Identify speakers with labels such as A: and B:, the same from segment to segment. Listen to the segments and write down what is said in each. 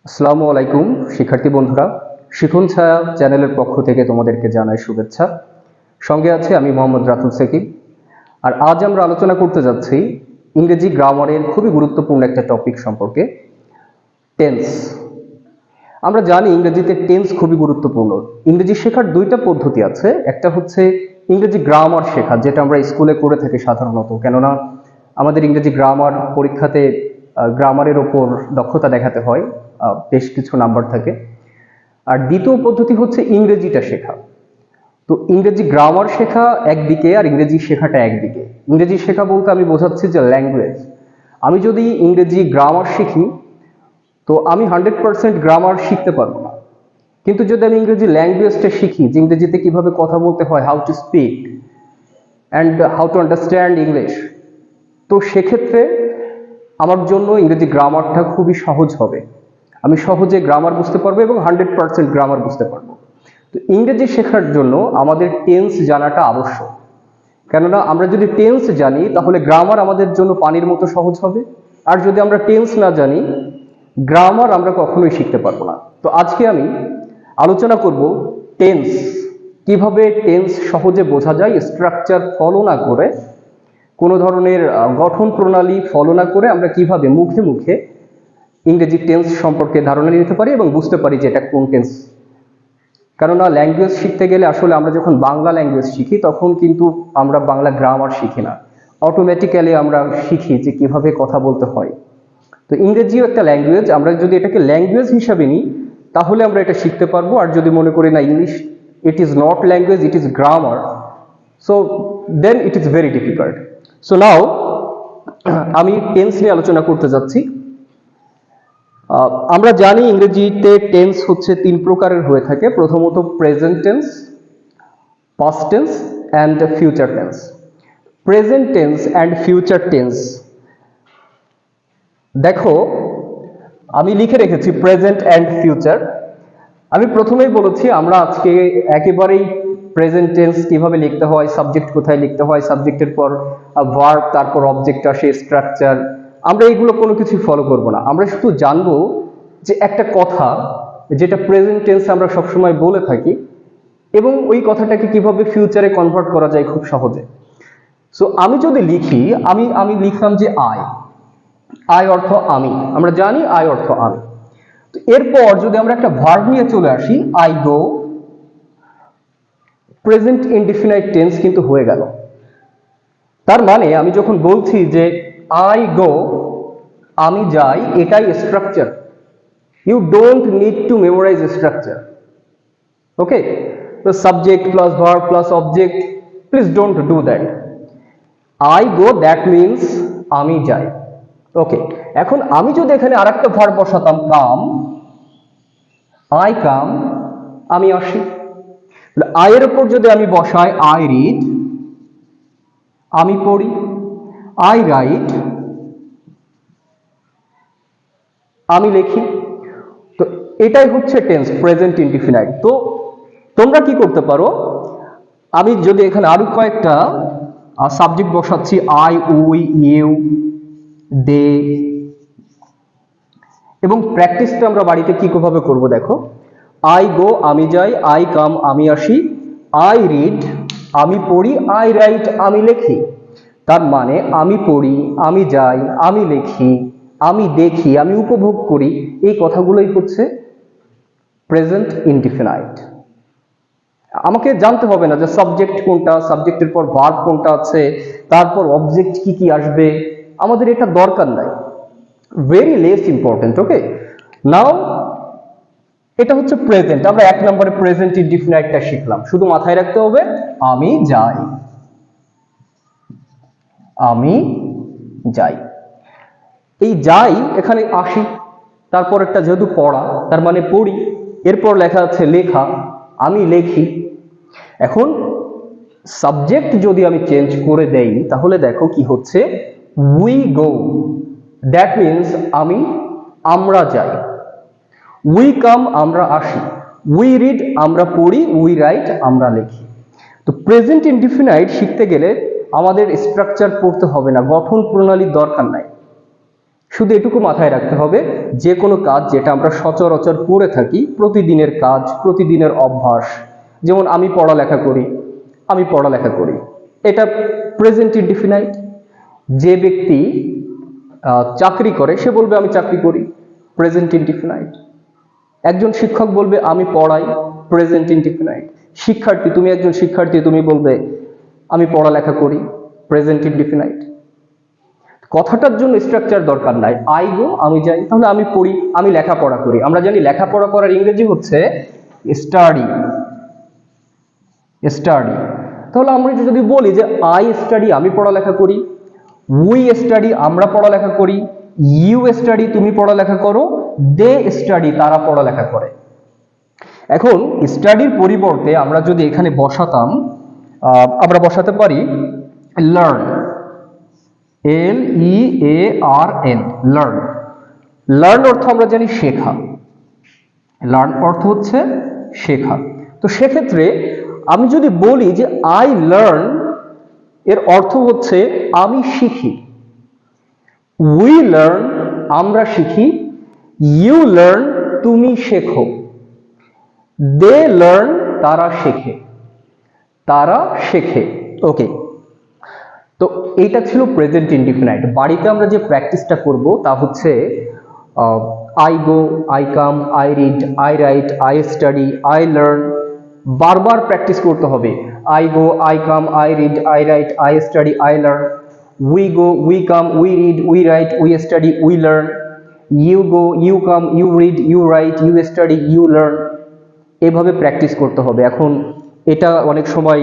A: আসসালামু আলাইকুম শিক্ষার্থী বন্ধুরা, শিখন ছায়া চ্যানেলের পক্ষ থেকে তোমাদেরকে জানাই শুভেচ্ছা। সঙ্গে আছে আমি মোহাম্মদ রাতুল সাকিব। আর আজ আমরা আলোচনা করতে যাচ্ছি ইংরেজি গ্রামারের খুবই গুরুত্বপূর্ণ একটা টপিক সম্পর্কে, টেন্স। আমরা জানি ইংরেজিতে টেন্স খুবই গুরুত্বপূর্ণ। ইংরেজি শেখার দুইটা পদ্ধতি আছে, একটা হচ্ছে ইংরেজি গ্রামার শেখা, যেটা আমরা স্কুলে করে থাকি সাধারণত, কেননা আমাদের ইংরেজি গ্রামার পরীক্ষাতে গ্রামারের ওপর দক্ষতা দেখাতে হয়, বেশ কিছু নাম্বার থাকে। আর দ্বিতীয় পদ্ধতি হচ্ছে ইংরেজিটা শেখা। তো ইংরেজি গ্রামার শেখা একদিকে আর ইংরেজি শেখাটা একদিকে। ইংরেজি শেখা বলতে আমি বোঝাচ্ছি যে ল্যাঙ্গুয়েজ। আমি যদি ইংরেজি গ্রামার শিখি তো আমি 100% গ্রামার শিখতে পারবো না, কিন্তু যদি আমি ইংরেজি ল্যাঙ্গুয়েজটা শিখি, যে ইংরেজিতে কিভাবে কথা বলতে হয়, how to speak and how to understand English, তো সেক্ষেত্রে আমার জন্য ইংরেজি গ্রামারটা খুবই সহজ হবে। আমি সহজে গ্রামার বুঝতে পারবো এবং 100% গ্রামার বুঝতে পারবো। তো ইংরেজি শেখার জন্য আমাদের টেন্স জানাটা আবশ্যক, কেননা আমরা যদি টেন্স জানি তাহলে গ্রামার আমাদের জন্য পানির মতো সহজ হবে। আর যদি আমরা টেন্স না জানি, গ্রামার আমরা কখনোই শিখতে পারবো না। তো আজকে আমি আলোচনা করব টেন্স, কিভাবে টেন্স সহজে বোঝা যায়, স্ট্রাকচার ফলো না করে, কোনো ধরনের গঠন প্রণালী ফলো না করে আমরা কিভাবে মুখে মুখে ইংরেজি টেন্স সম্পর্কে ধারণা নিতে পারি এবং বুঝতে পারি যে এটা কোন টেন্স। কেননা ল্যাঙ্গুয়েজ শিখতে গেলে আসলে আমরা যখন বাংলা ল্যাঙ্গুয়েজ শিখি তখন কিন্তু আমরা বাংলা গ্রামার শিখি না, অটোমেটিক্যালি আমরা শিখি যে কিভাবে কথা বলতে হয়। তো ইংরেজিও একটা ল্যাঙ্গুয়েজ, আমরা যদি এটাকে ল্যাঙ্গুয়েজ হিসাবে নিই তাহলে আমরা এটা শিখতে পারবো। আর যদি মনে করি না English it is not language, it is grammar, so then it is very difficult. So now আমি টেন্স নিয়ে আলোচনা করতে যাচ্ছি। আমরা জানি ইংরেজিতে টেন্স হচ্ছে তিন প্রকারের হয়ে থাকে। প্রথমত present tense, past tense and future tense. Present tense and future tense, দেখো আমি লিখে রেখেছি প্রেজেন্ট অ্যান্ড ফিউচার। আমি প্রথমেই বলেছি আমরা আজকে একেবারেই প্রেজেন্ট টেন্স কিভাবে লিখতে হয়, সাবজেক্ট কোথায় লিখতে হয়, সাবজেক্টের পর ভার্ব, তারপর অবজেক্ট আসে, স্ট্রাকচার, আমরা এইগুলো কোনো কিছু ফলো করব না। আমরা শুধু জানবো যে একটা কথা যেটা প্রেজেন্ট টেন্স আমরা সবসময় বলে থাকি এবং ওই কথাটাকে কিভাবে ফিউচারে কনভার্ট করা যায় খুব সহজে। সো আমি যদি লিখি, আমি লিখলাম যে আই অর্থ আমি, আমরা জানি আই অর্থ আমি। তো এরপর যদি আমরা একটা ভার্ব নিয়ে চলে আসি, I go, present indefinite tense কিন্তু হয়ে গেল। তার মানে আমি যখন বলছি যে আই গো, আমি যাই, এটাই structure. You don't need to memorize structure. Okay, তো subject plus verb plus object, please don't do that. I go that means আমি যাই। ওকে, এখন আমি যদি এখানে আরেকটা ভার্ব বসাতাম কাম, আই কাম, আমি আসি। আয়ের উপর যদি আমি বসাই আই রিড, আমি পড়ি, আই রাইট, আমি লিখি। তো এটাই হচ্ছে টেন্স, প্রেজেন্ট ইনডিফিনাইট। তো তোমরা কি করতে পারো, আমি যদি এখানে আরো কয়েকটা সাবজেক্ট বসাচ্ছি, আই, উই, ইউ, দে, এবং প্র্যাকটিসটা আমরা বাড়িতে কিভাবে করব দেখো। আই গো, আমি যাই, আই কাম, আমি আসি, আই রিড, আমি পড়ি, আই রাইট, আমি লিখি। তার মানে আমি পড়ি, আমি যাই, আমি লিখি, আমি দেখি, আমি উপভোগ করি, এই কথাগুলোই হচ্ছে প্রেজেন্ট ইনডিফিনাইট। আমাকে জানতে হবে না যে সাবজেক্ট কোনটা, সাবজেক্টের পর ভার্ব কোনটা আছে, তারপর অবজেক্ট কি কি আসবে, আমাদের এটা দরকার নাই, ভেরি লেস ইম্পর্টেন্ট। ওকে, নাও এটা হচ্ছে প্রেজেন্ট। আমরা এক নম্বরে প্রেজেন্ট ইনডিফিনাইটটা শিখলাম। শুধু মাথায় রাখতে হবে আমি যাই, আমি যাই। এই যাই এখানে আসি, তারপর একটা যেহেতু পড়া, তার মানে পড়ি, এরপর লেখা আছে লেখা, আমি লেখি। এখন সাবজেক্ট যদি আমি চেঞ্জ করে দেই তাহলে দেখো কি হচ্ছে, উই গো, দ্যাট মিনস আমরা যাই। উই কাম, আমরা আসি। উই রিড, আমরা পড়ি। উই রাইট, আমরা লিখি। তো প্রেজেন্ট ইনডিফিনাইট শিখতে গেলে আমাদের স্ট্রাকচার পড়তে হবে না, গঠন প্রণালীর দরকার নাই। শুধু এটুকু মাথায় রাখতে হবে, যে কোনো কাজ যেটা আমরা সচরাচর করে থাকি, প্রতিদিনের কাজ, প্রতিদিনের অভ্যাস, যেমন আমি পড়ালেখা করি, আমি পড়ালেখা করি, এটা প্রেজেন্ট ইনডিফিনাইট। যে ব্যক্তি চাকরি করে সে বলবে আমি চাকরি করি, প্রেজেন্ট ইনডিফিনাইট। একজন শিক্ষক বলবে আমি পড়াই, প্রেজেন্ট ইনডিফিনাইট। শিক্ষার্থী, তুমি একজন শিক্ষার্থী, তুমি বলবে আমি পড়ালেখা করি, প্রেজেন্ট ইনডিফিনাইট। কথাটার জন্য স্ট্রাকচার দরকার নাই, আই গো আমি যাই, তাহলে আমি পড়ি, আমি লেখাপড়া করি। আমরা জানি লেখাপড়া করার ইংরেজি হচ্ছে স্টাডি, স্টাডি। তাহলে আমরা যদি বলি যে আই স্টাডি আমি পড়ালেখা করি, উই স্টাডি আমরা পড়ালেখা করি, ইউ স্টাডি তুমি পড়ালেখা করো, দে স্টাডি তারা পড়ালেখা করে। এখন স্টাডির পরিবর্তে আমরা যদি এখানে বসাতাম, আমরা বসাতে পারি লার্ন, LEARN, লার্ন। লার্ন অর্থ আমরা জানি শেখা, লার্ন অর্থ হচ্ছে শেখা। তো সেক্ষেত্রে আমি যদি বলি যে আই লার্ন, এর অর্থ হচ্ছে আমি শিখি। উই লার্ন আমরা শিখি, ইউ লার্ন তুমি শেখো, দে লার্ন তারা শেখে, তারা শেখে। ওকে, তো এইটা ছিল প্রেজেন্ট ইনডিফিনাইট। বাড়িতে আমরা যে প্র্যাকটিসটা করব তা হচ্ছে I go, I come, I read, I write, I study, I learn. বারবার প্র্যাকটিস করতে হবে। I go, I come, I read, I write, I study, I learn. We go, we come, we read, we write, we study, we learn. You go, you come, you read, you write, you study, you learn. এভাবে practice করতে হবে। এখন এটা অনেক সময়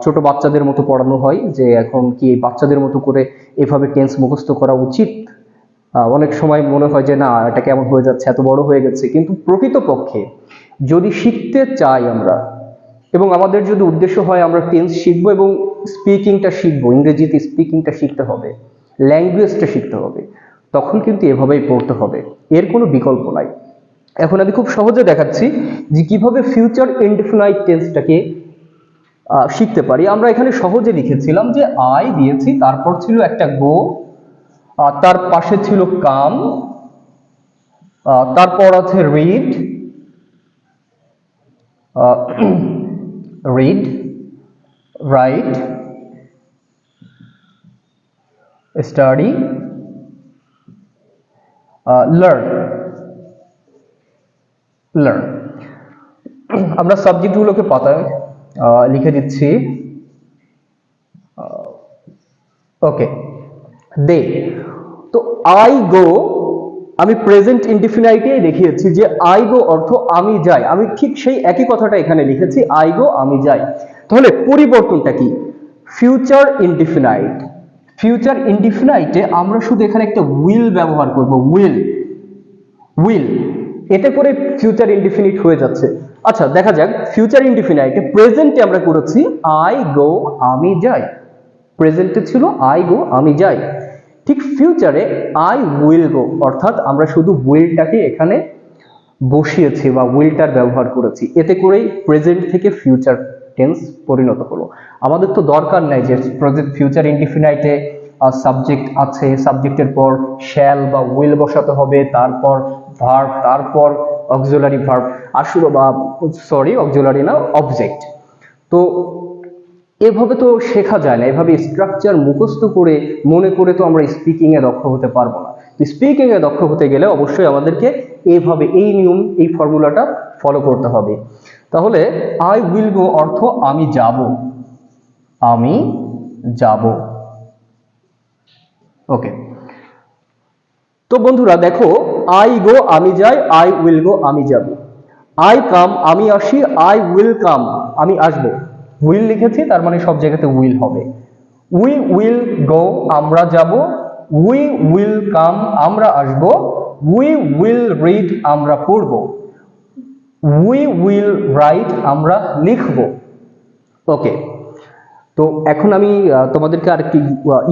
A: ছোট বাচ্চাদের মতো পড়ানো হয়, যে এখন কি বাচ্চাদের মতো করে এভাবে টেন্স মুখস্থ করা উচিত? অনেক সময় মনে হয় যে না, এটা কেমন হয়ে যাচ্ছে, এত বড় হয়ে গেছে। কিন্তু প্রকৃতপক্ষে যদি শিখতে চাই আমরা, এবং আমাদের যদি উদ্দেশ্য হয় আমরা টেন্স শিখবো এবং স্পিকিংটা শিখবো, ইংরেজিতে স্পিকিংটা শিখতে হবে, ল্যাঙ্গুয়েজটা শিখতে হবে, তখন কিন্তু এভাবেই পড়তে হবে, এর কোনো বিকল্প নাই। এখন আমি খুব সহজে দেখাচ্ছি যে কিভাবে ফিউচার ইনডিফিনাইট টেন্সটাকে শিখতে পারি। আমরা এখানে সহজে লিখেছিলাম যে আই দিয়েছি, তারপর ছিল একটা গো, তার পাশে ছিল কাম, তারপর আছে read, read, right, study, learn, learn. আমরা সাবজেক্টগুলোকে পাতায় লিখে দিচ্ছি। ওকে, দে। তো আই গো আমি প্রেজেন্ট ইনডিফিনাইটে দেখিয়েছি যে আই গো অর্থ আমি যাই। আমি ঠিক সেই একই কথাটা এখানে লিখেছি, আই গো আমি যাই। তাহলে পরিবর্তনটা কি? Future indefinite. ফিউচার ইনডিফিনাইটে আমরা শুধু এখানে একটা উইল ব্যবহার করব, উইল, উইল। এতে করে ফিউচার ইনডিফিনিট হয়ে যাচ্ছে। আচ্ছা, দেখা যাক ফিউচার ইনডিফিনাইটে প্রেজেন্টে আমরা করেছি আই গো আমি যাই, প্রেজেন্টে ছিল আই গো আমি যাই। ঠিক ফিউচারে আই উইল গো, অর্থাৎ আমরা শুধু উইলটাকে এখানে বসিয়েছি বা উইলটার ব্যবহার করেছি, এতে করেই প্রেজেন্ট থেকে ফিউচার টেন্স পরিণত হলো। আমাদের তো দরকার নাই যে ফিউচার ইনডিফিনাইটে সাবজেক্ট আছে, সাবজেক্টের পর শ্যাল বা উইল বসাতে হবে, তারপর ভার্ব, তারপর অক্সিলারি ভার্ব, আসলে বা সরি অক্সিলারি না, অবজেক্ট। তো এভাবে তো শেখা যায় না, এভাবে স্ট্রাকচার মুখস্থ করে মনে করে তো আমরা স্পিকিং এ দক্ষ হতে পারবো না। স্পিকিং এ দক্ষ হতে গেলে অবশ্যই আমাদেরকে এইভাবে এই নিয়ম, এই ফর্মুলাটা ফলো করতে হবে। তাহলে আই উইল গো অর্থ আমি যাব, আমি যাব। ওকে, তো বন্ধুরা দেখো, আই গো আমি যাই, আই উইল গো আমি যাব। আই কাম আমি আসি, আই উইল কাম আমি আসবো। উইল লিখেছি, তার মানে সব জায়গাতে উইল হবে। উই উইল গো আমরা যাব, উই উইল কাম আমরা আসব, উই উইল রিড আমরা পড়ব, উই উইল রাইট আমরা লিখব। ওকে, তো এখন আমি তোমাদেরকে আরেকটি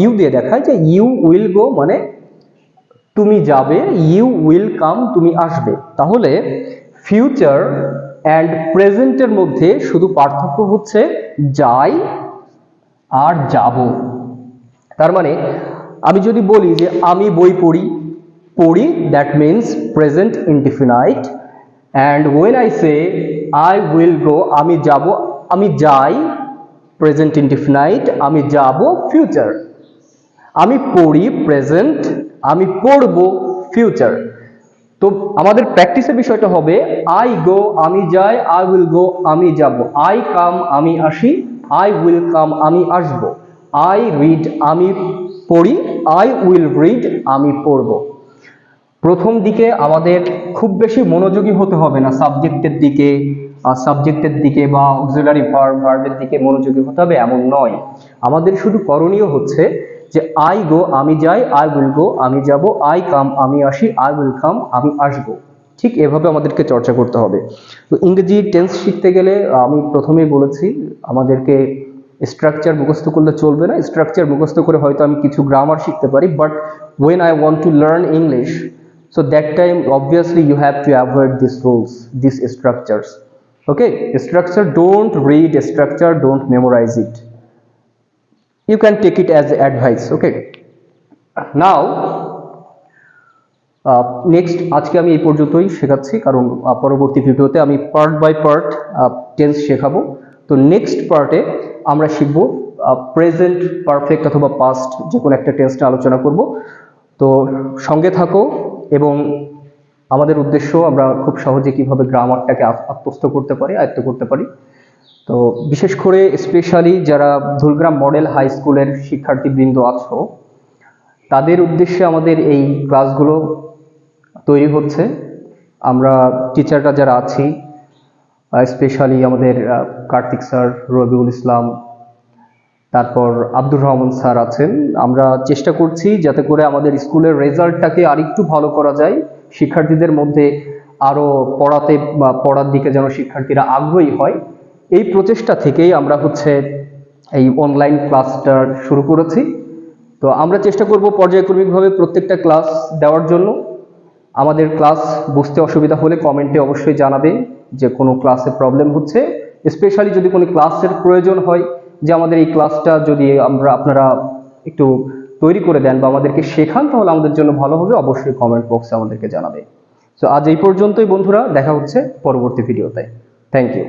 A: ইউ দিয়ে দেখাই যে ইউ উইল গো মানে তুমি যাবে, ইউ উইল কাম তুমি আসবে। তাহলে ফিউচার অ্যান্ড প্রেজেন্টের মধ্যে শুধু পার্থক্য হচ্ছে যাই আর যাব। তার মানে আমি যদি বলি যে আমি বই পড়ি, পড়ি, that means present indefinite. And when I say I will go, আমি যাব, আমি যাই, present indefinite, আমি যাব future. আমি পড়ি প্রেজেন্ট, আমি পড়ব ফিউচার। তো আমাদের প্র্যাকটিসের বিষয়টা হবে আই গো, আমি যাই, আই উইল গো, আমি যাব, আই কাম, আমি আসি, আই উইল কাম, আমি আসব, আই রিড, আমি পড়ি, আই উইল রিড, আমি পড়ব। প্রথম দিকে আমাদের খুব বেশি মনোযোগী হতে হবে না সাবজেক্টের দিকে বা অক্সিলারি ভার্বের দিকে মনোযোগী হতে হবে এমন নয়। আমাদের শুধু করণীয় হচ্ছে যে আই গো, আমি যাই, আই উইল গো, আমি যাব, আই কাম, আমি আসি, আই উইল কাম, আমি আসব। ঠিক এভাবে আমাদেরকে চর্চা করতে হবে। তো ইংরেজি টেন্স শিখতে গেলে আমি প্রথমেই বলেছি আমাদেরকে স্ট্রাকচার মুখস্থ করলে চলবে না। স্ট্রাকচার মুখস্থ করে হয়তো আমি কিছু গ্রামার শিখতে পারি, but when I want to learn English, so that time obviously you have to avoid these rules, these structures. Okay, structure, don't read structure, don't memorize it. You can take it as advice. Okay, now next আজকে আমি এই পর্যন্তই শেখাচ্ছি, কারণ পরবর্তী ভিডিওতে আমি part by part tense শেখাবো। তো নেক্সট পার্টে আমরা শিখব প্রেজেন্ট পারফেক্ট অথবা পাস্ট যে কোনো একটা টেন্সটা আলোচনা করব। তো সঙ্গে থাকো, এবং আমাদের উদ্দেশ্য আমরা খুব সহজে কিভাবে গ্রামারটাকে আত্মস্থ করতে পারি, আয়ত্ত করতে পারি। তো বিশেষ করে স্পেশালি যারা ধুলগ্রাম মডেল হাই স্কুলের শিক্ষার্থীবৃন্দ আছো, তাদের উদ্দেশ্যে আমাদের এই ক্লাসগুলো তৈরি হচ্ছে। আমরা টিচাররা যারা আছি, স্পেশালি আমাদের কার্তিক স্যার, রবিউল ইসলাম, তারপর আব্দুর রহমান স্যার আছেন, আমরা চেষ্টা করছি যাতে করে আমাদের স্কুলের রেজাল্টটাকে আরেকটু ভালো করা যায়, শিক্ষার্থীদের মধ্যে আরও পড়াতে বা পড়ার দিকে যেন শিক্ষার্থীরা আগ্রহী হয়। এই প্রচেষ্টা থেকেই আমরা এই অনলাইন ক্লাসটা শুরু করেছি। তো আমরা চেষ্টা করব পর্যায়ক্রমিকভাবে প্রত্যেকটা ক্লাস দেওয়ার জন্য। আমাদের ক্লাস বুঝতে অসুবিধা হলে কমেন্টে অবশ্যই জানাবে যে কোনো ক্লাসে প্রবলেম হচ্ছে। স্পেশালি যদি কোনো ক্লাসের প্রয়োজন হয় যে আমাদের এই ক্লাসটা যদি আপনারা একটু তৈরি করে দেন বা আমাদেরকে শেখান, তাহলে আমাদের জন্য ভালো হবে। অবশ্যই কমেন্ট বক্সে আমাদেরকে জানাবে। সো আজ এই পর্যন্তই বন্ধুরা, দেখা হচ্ছে পরবর্তী ভিডিওতে। Thank you.